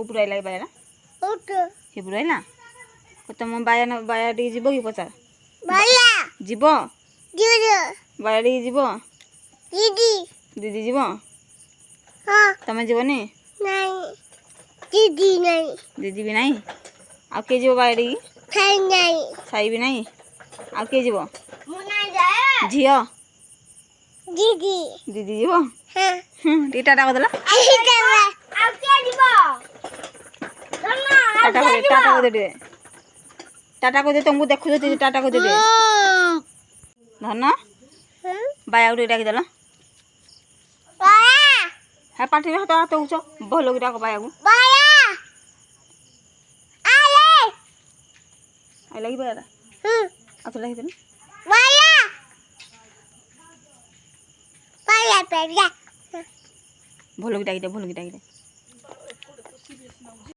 କୋଉଠୁ ଆଇଲା ଏ ବାୟାଟା ସେପଟୁ ଆଇଲା ତମ ବାୟା ଟିକେ ଯିବ କି ପଚାର ଯିବ ବାୟା ଟିକେ ଯିବ ଦିଦି ଯିବ ତମେ ଯିବନି ଦିଦି ବି ନାହିଁ ଆଉ କିଏ ଯିବ ବାୟା ଟିକେ ଛାଇ ବି ନାହିଁ ଆଉ କିଏ ଯିବ ଝିଅ ଦିଦି ଯିବ ଟିକେ ଟାଟା କରିଦେଲା टाटा कर दे टाटा कर दे तुमको देखो दे टाटा कर दे धन बाया उठे डाक देला हाँ पाठी में हाथ हाथ उच भल कि डाक बाया को आई लगी बाया हाथ लगी देना भल कि डाक दे